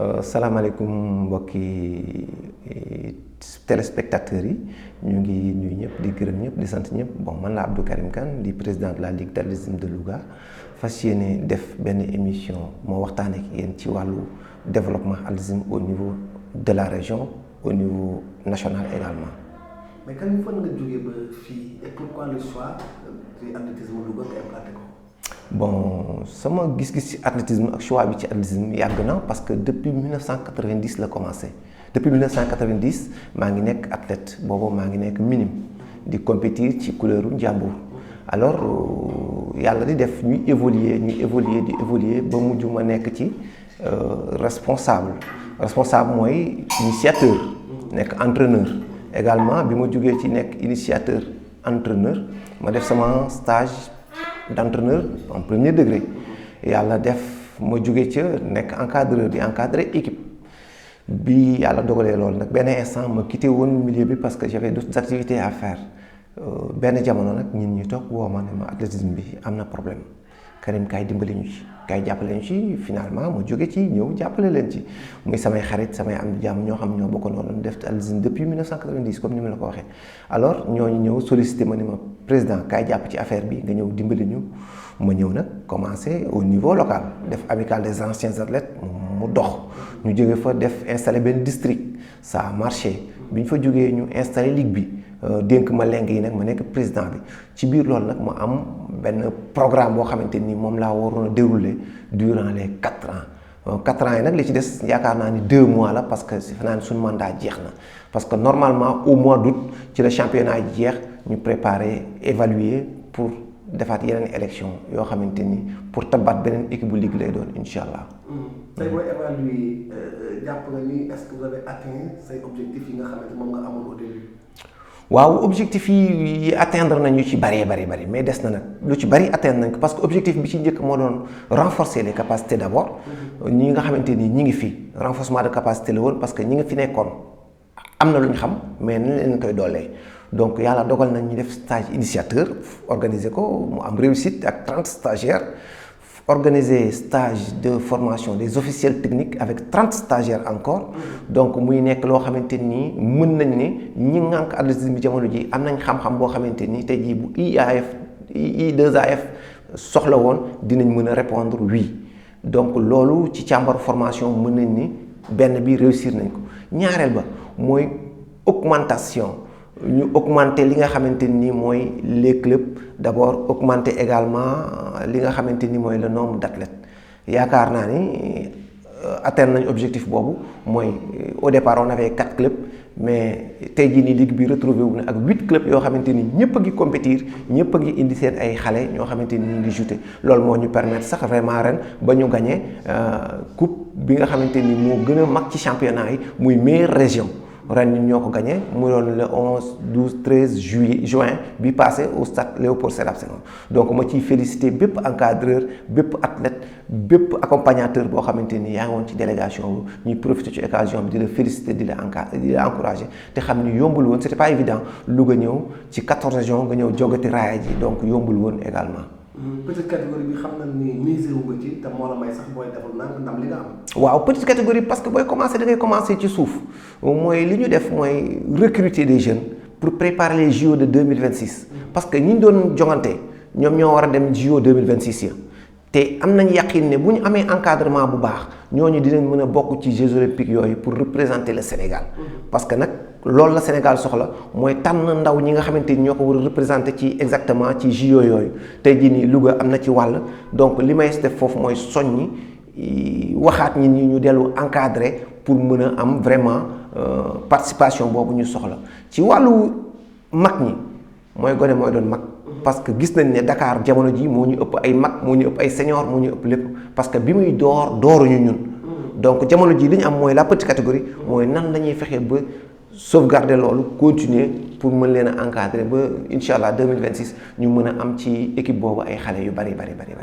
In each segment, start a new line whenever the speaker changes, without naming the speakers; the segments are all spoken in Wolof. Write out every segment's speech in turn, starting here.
salaamaaleykum mbokki téléspectateurs yi ñu ngi nuyu ñëpp di gërëm ñëpp di sant ñëpp bon man la Abdou Karim Kane di président de la Ligue d'athlétisme de Louga fas yéene def benn émission moo waxtaan ak yéen ci wàllu développement athlétisme au niveau de la région au niveau national également.
mais kan fan nga jógee ba fii et pourquoi le choix ci athlétisme Louga nga implanté ko.
Bon sama gis-gis ci athlétisme ak choix bi ci athlétisme yàgg na parce que depuis 1990 la commencé depuis 1990 maa ngi nekk athlète boobu maa ngi nekk minime di compétir ci couleuru Njàmbur alors yàlla di def ñuy évoluer ba mujj ma nekk ci responsable mooy initiateur nekk entraîneur également bi ma jógee ci nekk initiateur entraîneur ma def sama stage d'entraîneur en premier degré yàlla def ma jóge ca nekk encadreur di encadrer équipe bi yàlla dogalee loolu nag benn instant ma quitté woon milieu bi parce que j'avais d'autres activités à faire benn jamono nag ñun ñi toog woo ma ne ma athlétisme bi am na problème Karim kaay dimbali ñu ci kaay jàppale ñu ci finalement ma jóge ci ñëw jàppale leen ci muy samay xarit samay am jàmm ñoo xam ñoo bokk noonu def athlétisme depuis 1990 comme ni ma la ko waxee alors ñooñu ñëw sollicité ma ni ma président kaay jàpp ci affaire bi nga ñëw dimbali ñu ma ñëw nag commencé au niveau local def amicale des anciens athlètes mu dox ñu jóge fa def installé benn district ça a marché bi ñu fa jógee ñu installé ligue bi dénk ma leng yi nag ma nekk président bi ci biir loolu nag ma am benn programme boo xamante ni moom laa waroon a dérouler durant les 4 ans 4 ans yi nag li ci des yaakaar naa ni 2 mois la parce que defe naa ni suñu mandat jeex na parce que normalement au mois d'août ci la championnat jeex ñu préparer évaluer pour defaat yeneen élection yoo xamante ni pour tabaat beneen équipe bu ligue lay doon incha allah.
tey booy évaluer jàpp nga ni est-ce que vous avez atteint say objectifs yi nga xamante moom nga amoon au début.
waaw objectif yi atteindre nañu ci bari mais des na nag lu ci bari atteindre nañ ko parce que objectif bi ci njëkk moo doon renforcer les capacités d'abord ñi nga xamante ni ñi ngi fi renforcement de capacité la woon parce que ñi nga fi nekkoon am na lu ñu xam mais nañ leen koy doolee donc yàlla dogal nañ ñu def stage initiateur organiser ko mu am réussite ak 30 stagiaires organiser stage de formation des officiels techniques avec 30 stagiaires encore donc muy nekk loo xamante ni mën nañ ne ñi ngànk athlétisme bi jamono ji am nañ xam-xam boo xamante ni tey jii bu I2AF soxla woon dinañ mën a répondre oui donc loolu ci càmbar formation mën nañ ni benn bi réussir nañ ko ñaareel ba mooy augmentation ñu augmenter li nga xamante ni mooy les clubs d'abord augmenter également li nga xamante ni mooy le nombre d'athlètes yaakaar naa ni atteindre nañ objectif boobu mooy au départ on avait 4 clubs mais tey jii nii ligue bi retrouvé wu na ak 8 clubs yoo xamante ni ñëpp a ngi compétir ñëpp a ngi indi seen ay xale ñoo xamante ni ñu ngi jouer loolu moo ñu permettre sax vraiment ren ba ñu gagné coupe bi nga xamante ni moo gën a mag ci championnat yi muy meilleure région. ren ñun ñoo ko gagné mu doon le 11 12 13 juin bi passé au stade Léopold Sédar Senghor donc ma ciy félicité bépp encadreur bépp athlète bépp accompagnateur boo xamante ni yaa ngi woon ci délégation bi ñuy profité ci occasion bi di la félicité di la encouragé te xam ni yombul woon c'était pas évident Louga ñëw ci 14 régions nga ñëw jogati raaya ji donc yombul woon également.
petite catégorie bi xam na ni misé wu nga ci te moo la may sax booy deful ndam li nga am.
waaw petite catégorie parce que booy commencer da ngay commencer ci suuf mooy li ñu def mooy recruter des jeunes pour préparer les JO de 2026. parce que ñi ñu doon jongante ñoom ñoo war a dem JO 2026 ya te am nañ yaqin ne bu ñu amee encadrement bu baax ñooñu dinañ mën a bokk ci Jeux olympiques yooyu pour représenter le Sénégal. parce que nag loolu la Sénégal soxla mooy tànn ndaw ñi nga xamante ni ñoo ko war a représenter ci exactement ci JO yooyu tey jii nii Louga am na ci wàll donc li may def foofu mooy soññi waxaat ñi ñu dellu encadrer pour mën a am vraiment participation boobu ñu soxla ci wàllu mag ñi mooy gone mooy doon mag. parce que gis nañ ne Dakar jamono ji moo ñu ëpp ay mag moo ñu ëpp ay senior moo ñu ëpp lépp parce que bi muy dooruñu ñun donc jamono ji li ñu am mooy la petite catégorie mooy nan la ñuy fexe ba sauvegarder loolu continuer pour mën leen a encadrer ba incha allah 2026 ñu mën a am ci équipe boobu ay xale yu bari.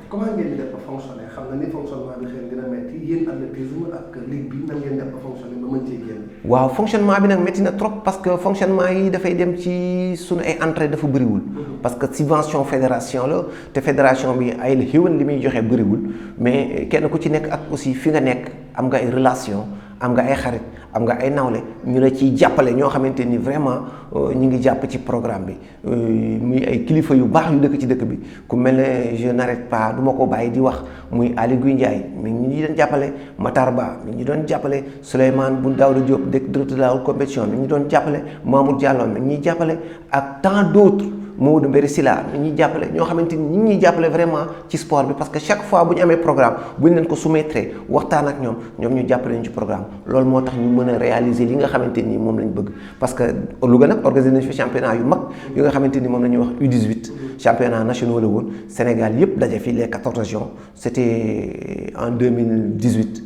comment ngeen di def ba fonctionner xam na ni fonctionnement bi xëy na dina metti yéen athlétisme ak ligue bi nan ngeen def ba fonctionner ba mën cee génn.
waaw fonctionnement bi nag métti na trop parce que fonctionnement yi dafay dem ci suñu ay entrée dafa bëriwul. parce que subvention fédération la te fédération bi ay la xéwal li muy joxe bëriwul mais kenn ku ci nekk ak aussi fi nga nekk. am nga ay relation am nga ay xarit am nga ay nawle ñu la ciy jàppale ñoo xamante ni vraiment ñu ngi jàpp ci programme bi muy ay kilifa yu baax yu dëkk ci dëkk bi ku mel ne je n'arrête pas du ma ko bàyyi di wax muy Aly Ngouille Ndiaye mi ngi ñu doon jàppale Matar Ba mi ngi doon jàppale Souleymane Boun Daouda Diop directeur de la compétition mi ngi doon jàppale Mamour Diallo mi ngi ñuy jàppale ak tant d'autres Maodo Mbéri Sila mi ñuy jàppale ñoo xamante ni ñi ñuy jàppale vraiment ci sport bi parce que chaque fois bu ñu amee programme bu ñu leen ko soumettre waxtaan ak ñoom ñu jàppale ñu ci programme loolu moo tax ñu mën a réaliser li nga xamante ni moom lañ bëgg parce que Louga nag organisé nañu fi championnat yu mag yu nga xamante ni moom la ñuy wax U18 championnat national la woon Sénégal yëpp daje fi les 14 régions c'était en 2018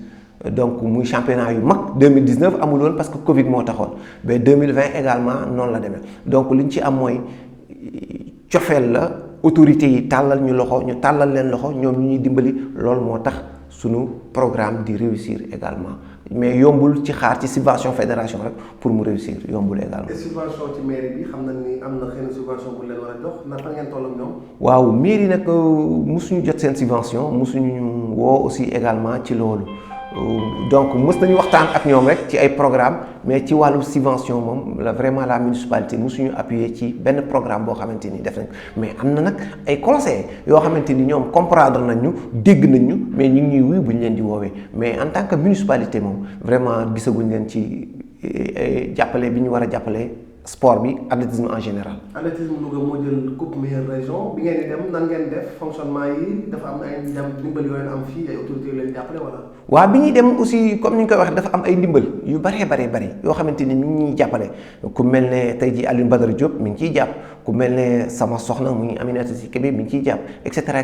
donc muy championnat yu mag 2019 amul woon parce que Covid moo taxoon mais 2020 également noonu la demee donc li ñu ci am mooy cofeel la autorités yi tàllal ñu loxo ñu tàllal leen loxo ñoom ñu ñuy dimbali loolu moo tax sunu programme di réussir également mais yombul ci xaar ci subvention fédération rek pour mu réussir yombul également.
et subvention ci mairie bi xam na ni am na xëy na subvention bu leen war a jox naka ngeen toll ak ñoom.
waaw mairie nag mosuñu jot seen subvention mosuñu woo aussi également ci loolu. Donc mës nañu waxtaan ak ñoom rek ci ay programme mais ci wàllu subvention moom la vraiment la municipalité mosuñu appuyer ci benn programme boo xamante ni def nañ mais am na nag ay conseils yoo xamante ni ñoom comprendre nañ ñu dégg nañ ñu mais ñu ngi ñuy wuy bu ñu leen di woowee mais en tant que municipalité moom vraiment gisaguñ leen ci jàppale bi ñu war a jàppale sport bi athlétisme en général.
athlétisme Louga moo jël coupe meilleure région bi ngeen di dem nan ngeen def fonctionnement yi dafa am ay ndimbal yoo leen am fii ay autorités yu leen jàppale wala.
waaw bi ñuy dem aussi comme ni ñu koy waxee dafa am ay ndimbal yu bëree yoo xamante ni ñu ngi ñuy jàppale ku mel ne tey jii Alioune Badara Diop mi ngi ciy jàpp ku mel ne sama soxna mu ngi Aminata Sy Kébé mi ngi ciy jàpp et cetera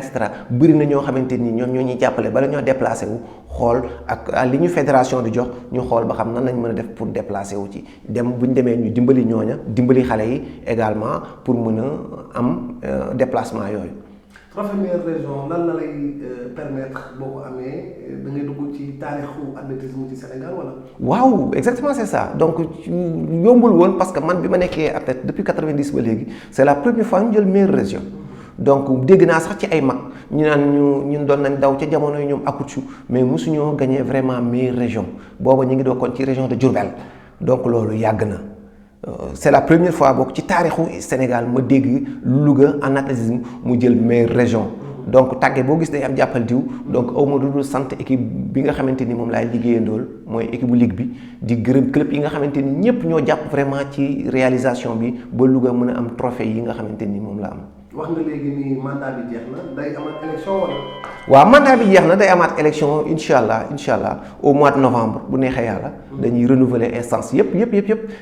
bëri na ñoo xamante ni ñoom ñoo ñuy jàppale bala ñoo déplacé wu xool ak li ñu fédération di jox ñu xool ba xam nan lañ mën a def pour déplacé wu ci dem bu ñu demee ñu dimbali ñooña dimbali xale yi également pour mën a am déplacement yooyu.
trophée meilleure région lan la lay permettre boo ko amee da ngay dugg ci taarixu athlétisme ci Sénégal wala.
waaw exactement c'est ça donc yombul woon parce que man bi ma nekkee athlète depuis 90 ba léegi c'est la première fois ñu jël meilleure région. donc dégg naa sax ci ay mag ñu naan ñun doon nañ daw ca jamono yi ñoom Akoutou mais mosuñoo gagné vraiment meilleure région booba ñu ngi doon kon ci région de Diourbel donc loolu yàgg na. C'est la première fois bokk ci taarixu Sénégal ma dégg Louga en athlétisme mu jël meilleure région donc tàgge boo gis day am jàppal diw donc aw ma dudul sant équipe bi nga xamante ni moom laay liggéeyandool mooy équipe bu ligue bi di gërëm club yi nga xamante ni ñëpp ñoo jàpp vraiment ci réalisation bi ba Louga mën a am trophée yi nga xamante ni moom la am.
wax nga léegi ni mandat bi jeex na day amaat élection wala.
waaw mandat bi jeex na day amaat élection incha allah au mois de novembre bu neexee yàlla. dañuy renouveler instance yëpp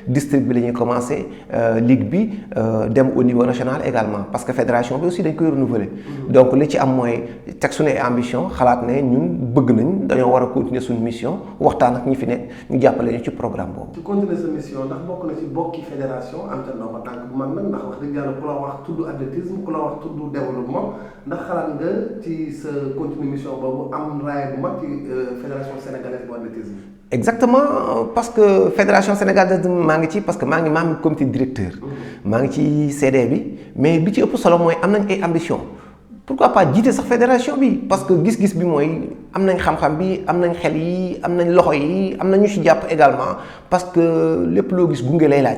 district bi la ñuy commencer ligue bi dem au niveau national également parce que fédération bi aussi dañ koy renouveler. donc li ci am mooy teg suñu ambition xalaat ne ñun bëgg nañ dañoo war a continuer suñu mission waxtaan ak ñi fi nekk ñu jàppale ñu ci programme boobu.
ci continuer sa mission ndax bokk na ci bokki fédération am ca ndomba tànk bu mag nag ndax wax dëgg yàlla ku la wax tudd athlétisme ku la wax tudd développement ndax xalaat nga ci sa continue mission boobu am raaya bu mag ci fédération sénégalaise bu athlétisme.
exactement parce que fédération sénégalaise maa ngi ci parce que maa ngi comité directeur. maa ngi ci CD bi mais bi ci ëpp solo mooy am nañ ay ambition pourquoi pas jiite sax fédération bi parce que gis-gis bi mooy am nañ xam-xam bi am nañ xel yi am nañ loxo yi am nañu ci jàpp également parce que lépp loo gis gunge lay laaj.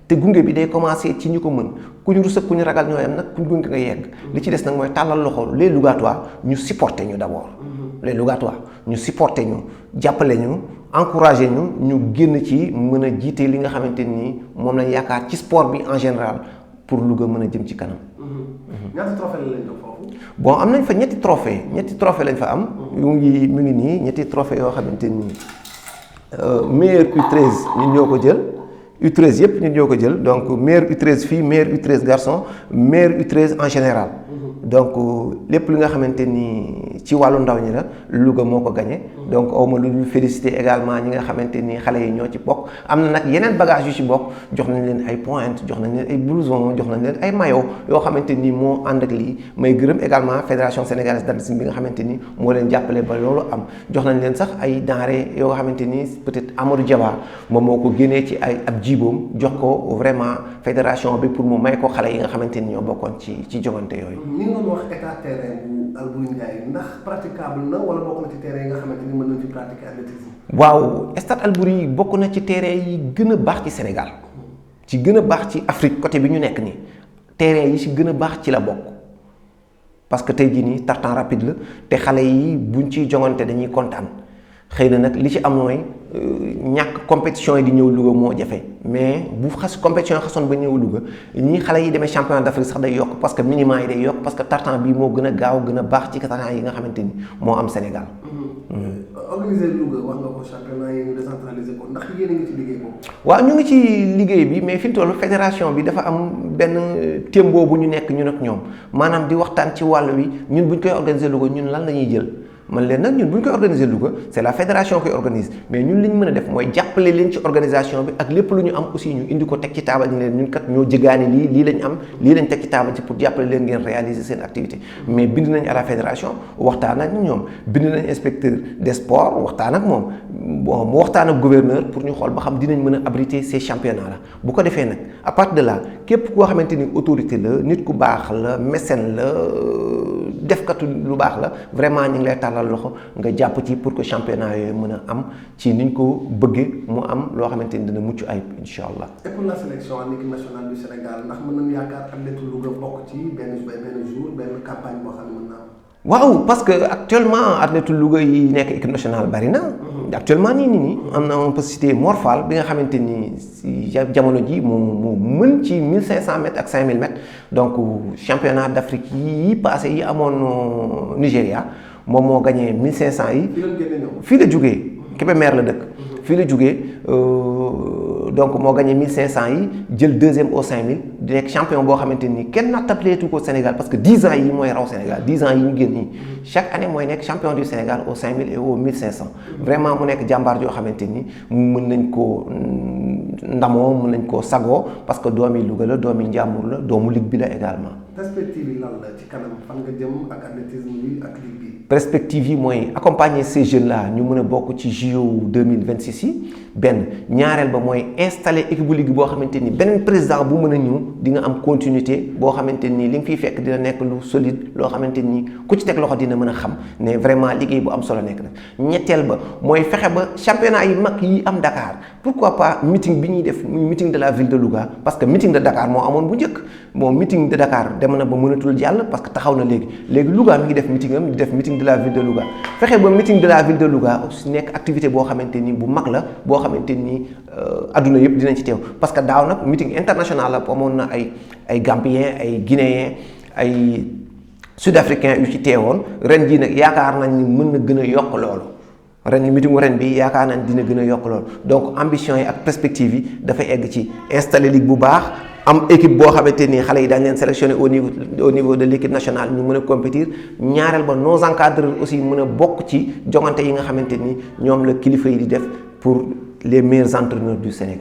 te gunge bi day commencer ci ñu ko mën ku ñu rus ak ku ñu ragal ñooy am nag ku ñu gunge nga yegg li ci des nag mooy tàllal loxo les Lougatois ñu supporter ñu d'abord. les Lougatois ñu supporter ñu jàppale ñu encourager ñu génn ci mën a jiite li nga xamante ni moom lañ yaakaar ci sport bi en général pour Louga mën a jëm ci kanam.
ñaata trophée lañ jox foofu.
bon am nañ fa ñetti trophée lañ fa am. mu ngi nii ñetti trophée yoo xamante ni meilleur U13 ñun ñoo ko jël. U13 yëpp ñun ñoo ko jël donc meilleur U13 fille meilleur U13 garçon meilleur U13 en général donc lépp li nga xamante ni ci wàllu ndaw ñi la Louga moo ko gagné donc awma lu dul féliciter également ñi nga xamante ni xale yi ñoo ci bokk am na nag yeneen bagage yu ci bokk jox nañ leen ay pointe jox nañ leen ay blouson jox nañ leen ay maillot yoo xamante ni moo ànd ak lii may gërëm également fédération sénégalaise d'athlétisme bi nga xamante ni moo leen jàppale ba loolu am jox nañ leen sax ay denrées yoo xamante ni peut-être Amadou Diaba moom moo ko génnee ci ay ab jiboom jox ko vraiment fédération bi pour mu may ko xale yi nga xamante ni ñoo bokkoon ci jogante yooyu.
ni nga wax état terrain bu Albouri Ndiaye ndax praticable na wala bokk na ci terrain yi nga xamante ni mën nañ fi pratiquer athlétisme.
waaw stade Albouri bokk na ci terrain yi gën a baax ci Sénégal ci gën a baax ci Afrique côté bi ñu nekk nii terrain yi ci gën a baax ci la bokk parce que tey jii nii tartan rapide la te xale yi buñ ciy jongante dañuy kontaan xëy na nag li ci am mooy ñàkk compétition yi di ñëw Louga moo jafe mais bu compétition yi xasoon ba ñëw Louga ñi xale yi demee championnat d'Afrique sax day yokk parce que minima yi day yokk parce que tartan bii moo gën a gaaw gën a baax ci tartan yi nga xamante ni moo am Sénégal.
organiser Louga wax nga ko championnat yi ñu décentraliser ko ndax yéen a ngi ci liggéey boobu.
waaw ñu ngi ci liggéey bi mais fi mu toll fédération bi dafa am benn témboo bu ñu nekk ñun ak ñoom maanaam di waxtaan ci wàll wi ñun bu ñu koy organiser Louga ñun lan la ñuy jël. man leen nag ñun bu ñu koy organiser Louga c'est la fédération qui organise mais ñun li ñu mën a def mooy jàppale leen ci organisation bi ak lépp lu ñu am aussi ñu indi ko teg ci taabal ñu leen ñun kat ñoo jëgaani lii lañ am lii lañ teg ci taabal ci pour jàppale leen ngeen réaliser seen activité mais bind nañ à la fédération waxtaan ak ñoom bind nañ inspecteur des sports waxtaan ak moom bon mu waxtaan ak gouverneur pour ñu xool ba xam dinañ mën a abriter ces championnats là bu ko defee nag à partir de là képp koo xamante ni autorité la nit ku baax la mécène la defkatu lu baax la vraiment ñu ngi lay tàllal loxo nga jàpp ci pour que championnat yooyu mën a am ci niñ ko bëggee mu am loo xamante ni dina mucc ayib incha allah.
et pour la sélection en équipe nationale du Sénégal ndax mën nañu yaakaar athlète Louga bokk ci benn jour benn campagne boo xam ne mën naa am.
waaw parce que actuellement athlète Louga yi nekk équipe nationale bari na. actuellement nii am na on peut citer Mor Fall bi nga xamante ni si jamono ji mu mën ci 1500 mètres ak 5000 mètres donc championnat d'Afrique yi passé yi amoon Nigéria moom moo gagné 1500 yi. fii la jógee Kébémer la dëkk. fii la jógee donc moo gagné 1500 yi jël deuxième au 5000 di nekk champion boo xamante ni kenn nattableetu ko Sénégal parce que 10 ans yi mooy raw Sénégal 10 ans yi ñu génn nii chaque année mooy nekk champion du Sénégal au 5000 et au 1500. vraiment mu nekk jàmbaar joo xamante ni mën nañ koo ndamoo mën nañ koo sagoo parce que doomi Louga la doomi Njàmbur la doomu Ligue bi la également.
perspective yi lan la ci kanam fan nga jëm ak athlétisme bi ak Ligue bi.
perspective yi mooy accompagner ces jeunes là ñu mën a bokk ci JO 2026 yi benn ñaareel ba mooy installer équipe bu Ligue boo xamante ni beneen président bu mën a ñëw di nga am continuité boo xamante ni li nga fiy fekk dina nekk lu solide loo xamante ni ku ci teg loxo dina mën a xam ne vraiment liggéey bu am solo nekk na ñetteel ba mooy fexe ba championnat yi mag yi am Dakar pourquoi pas meeting bi ñuy def muy meeting de la ville de Louga parce que meeting de Dakar moo amoon bu njëkk bon meeting de Dakar dem na ba mënatul jàll parce que taxaw na léegi Louga mi ngi def meeting am di def meeting de la ville de Louga fexe ba meeting de la ville de Louga aussi nekk activité boo xamante ni bu mag la boo xamante ni adduna yëpp dinañ ci teew parce que daaw nag meeting international la amoon na ay Gambiens ay Guinéens ay Sud-Africains yu ci teewoon ren jii nag yaakaar nañ ni mën na gën a yokk loolu ren meeting ren bi yaakaar nañ dina gën a yokk loolu donc ambition yi ak perspective yi dafay egg ci installer ligue bu baax am équipe boo xamante ni xale yi dañ leen sélectionner au niveau de l'équipe nationale ñu mën a compétir ñaareel ba nos encadreurs aussi mën a bokk ci joŋante yi nga xamante ni ñoom la kilifa yi di def pour les meilleurs entraîneurs du Sénégal.